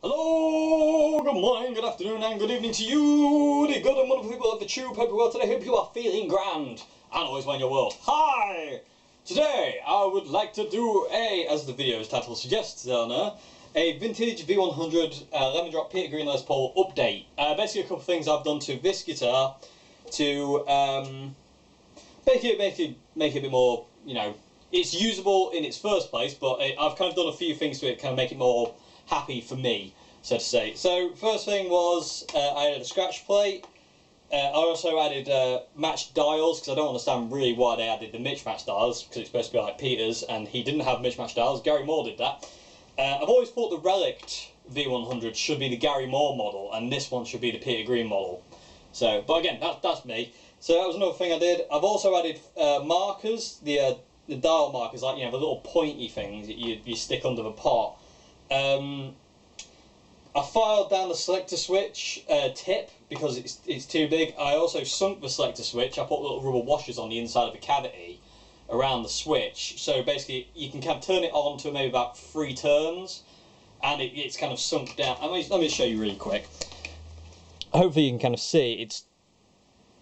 Hello, good morning, good afternoon and good evening to you, the good and wonderful people of the tube. Hope you're well today, hope you are feeling grand and always mind your world. Hi! Today I would like to do as the video's title suggests, a vintage V100 lemon drop Peter Green Les Paul update. Basically a couple of things I've done to this guitar to make it a bit more, you know, it's usable in its first place, but I've kind of done a few things to it, kind of make it more happy for me, so to say. So first thing was I added a scratch plate. I also added matched dials, because I don't understand really why they added the mismatched dials, because it's supposed to be like Peter's and he didn't have mismatched dials. Gary Moore did that. I've always thought the Relict V100 should be the Gary Moore model and this one should be the Peter Green model. So, but again, that's me. So that was another thing I did. I've also added markers, the dial markers, like, you know, the little pointy things that you stick under the pot. I filed down the selector switch tip because it's too big. I also sunk the selector switch. I put little rubber washers on the inside of the cavity around the switch, so basically you can kind of turn it on to maybe about 3 turns and it's kind of sunk down. Let me show you really quick. Hopefully you can kind of see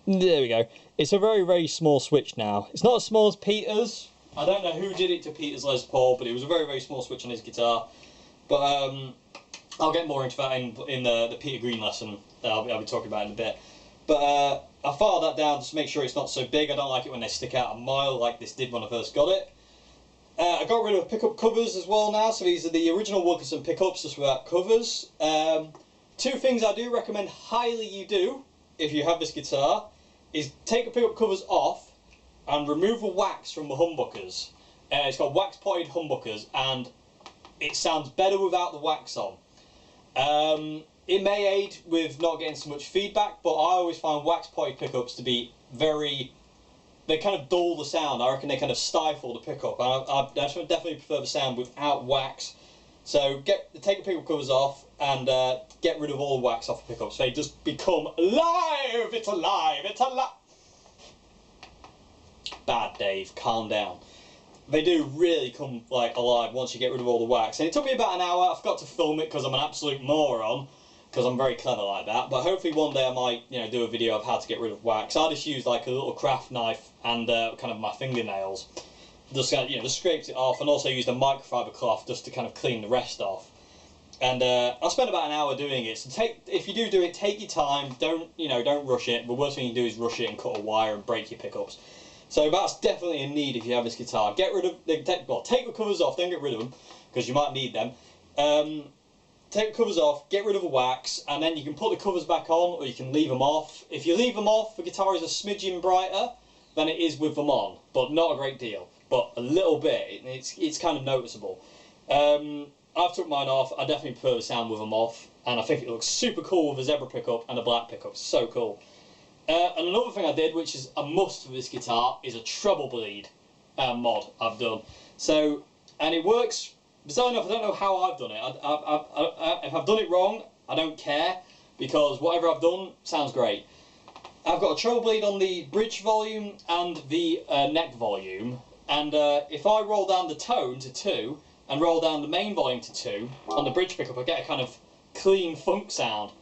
there we go. It's a very, very small switch now. It's not as small as Peter's. I don't know who did it to Peter's Les Paul, but it was a very, very small switch on his guitar. But I'll get more into that in the Peter Green lesson that I'll be talking about in a bit. But I filed that down just to make sure it's not so big. I don't like it when they stick out a mile like this did when I first got it. I got rid of pickup covers as well now, so these are the original Wilkinson pickups just without covers. 2 things I do recommend highly you do if you have this guitar is take the pickup covers off and remove the wax from the humbuckers. It's got wax potted humbuckers and it sounds better without the wax on. It may aid with not getting so much feedback, but I always find wax potted pickups to be they kind of dull the sound. I reckon they kind of stifle the pickup. I definitely prefer the sound without wax. So take the pickup covers off and get rid of all the wax off the pickups. So they just become alive! It's alive! It's alive! Bad, Dave. Calm down. They do really come like alive once you get rid of all the wax. And it took me about an hour. I forgot to film it because I'm an absolute moron, because I'm very clever like that. But hopefully one day I might, you know, do a video of how to get rid of wax. I just use like a little craft knife and kind of my fingernails. Just kind of, you know, just scraped it off, and also used a microfiber cloth just to kind of clean the rest off. And I spent about an hour doing it. So if you do it, take your time. Don't rush it. The worst thing you can do is rush it and cut a wire and break your pickups. So that's definitely a need if you have this guitar. Get rid of take the covers off. Don't get rid of them because you might need them. Take the covers off, get rid of the wax, and then you can put the covers back on, or you can leave them off. If you leave them off, the guitar is a smidgen brighter than it is with them on, but not a great deal. But a little bit. It's kind of noticeable. I've took mine off. I definitely prefer the sound with them off, and I think it looks super cool with a zebra pickup and a black pickup. So cool. And another thing I did, which is a must for this guitar, is a treble bleed mod I've done. So, and it works. Bizarre enough, I don't know how I've done it. If I've done it wrong, I don't care, because whatever I've done sounds great. I've got a treble bleed on the bridge volume and the neck volume, and if I roll down the tone to 2 and roll down the main volume to 2 on the bridge pickup, I get a kind of clean funk sound.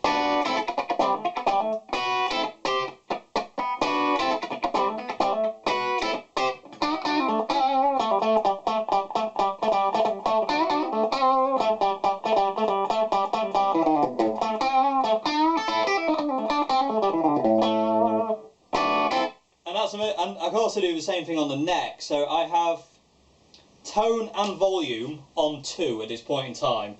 And I can also do the same thing on the neck, so I have tone and volume on 2 at this point in time.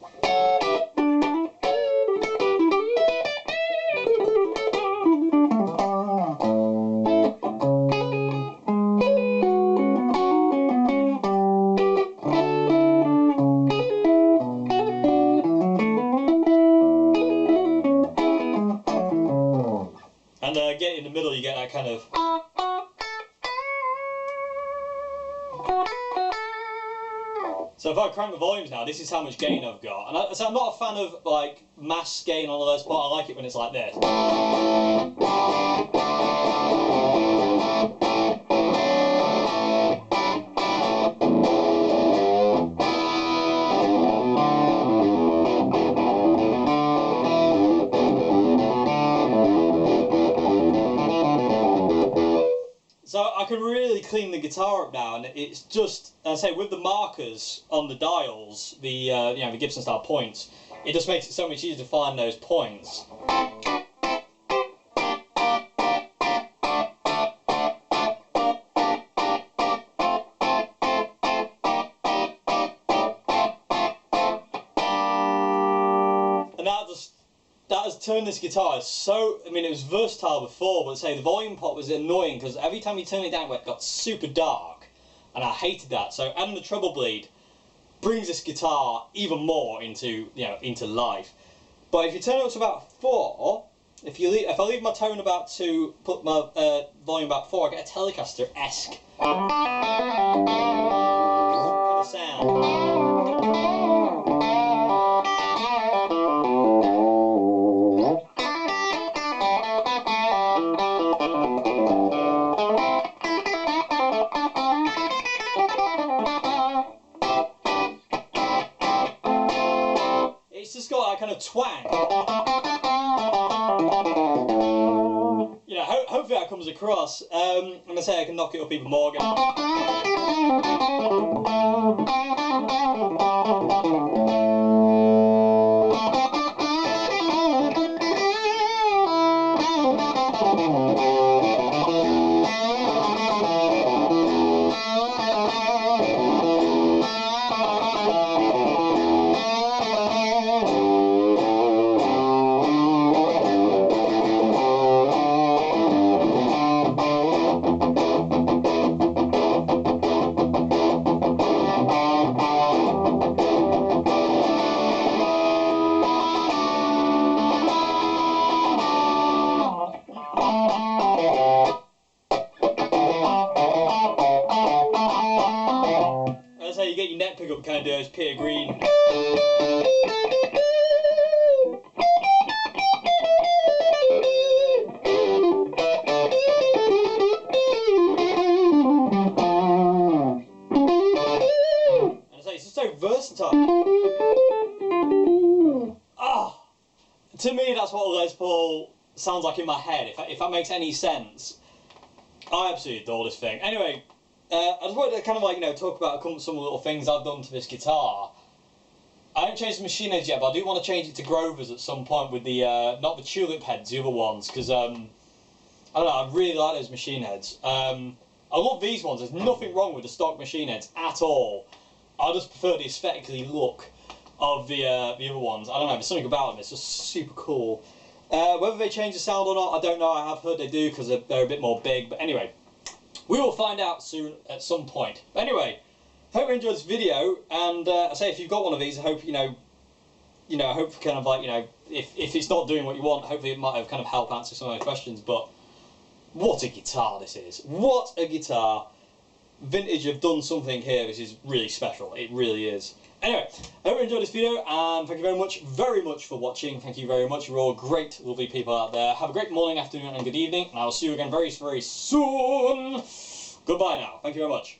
And get in the middle, you get that kind of... So if I crank the volumes now, this is how much gain I've got. And so I'm not a fan of like mass gain on the Les Paul. I like it when it's like this. I can really clean the guitar up now, and it's just, as I say, with the markers on the dials, the you know, the Gibson style points, it just makes it so much easier to find those points. And that has turned this guitar so, I mean, it was versatile before, but say the volume pot was annoying because every time you turn it down it got super dark, and I hated that. So adding the treble bleed brings this guitar even more into, you know, into life. But if you turn it up to about 4, if I leave my tone about 2, put my volume about 4, I get a Telecaster-esque kind of sound. It's just got that kind of twang. You know, hopefully that comes across. I'm going to say I can knock it up even more again. That's how you get your neck pickup kind of do as Peter Green. And it's just so versatile. Ah, to me that's what a Les Paul sounds like in my head, if that makes any sense. I absolutely adore this thing. Anyway, I just wanted to kind of like, you know, talk about some of the little things I've done to this guitar. I haven't changed the machine heads yet, but I do want to change it to Grovers at some point with the, not the tulip heads, the other ones, because, I don't know, I really like those machine heads. I love these ones, there's nothing wrong with the stock machine heads at all. I just prefer the aesthetically look of the other ones. I don't know, there's something about them, it's just super cool. Whether they change the sound or not, I don't know. I have heard they do because they're a bit more big. But anyway, we will find out soon at some point. But anyway, hope you enjoyed this video. And I say, if you've got one of these, I hope I hope kind of like, you know, if it's not doing what you want, hopefully it might have kind of helped answer some of the questions. But what a guitar this is! What a guitar! Vintage have done something here which is really special. It really is. Anyway, I hope you enjoyed this video, and thank you very much for watching. Thank you very much. You're all great, lovely people out there. Have a great morning, afternoon, and good evening, and I will see you again very, very soon. Goodbye now. Thank you very much.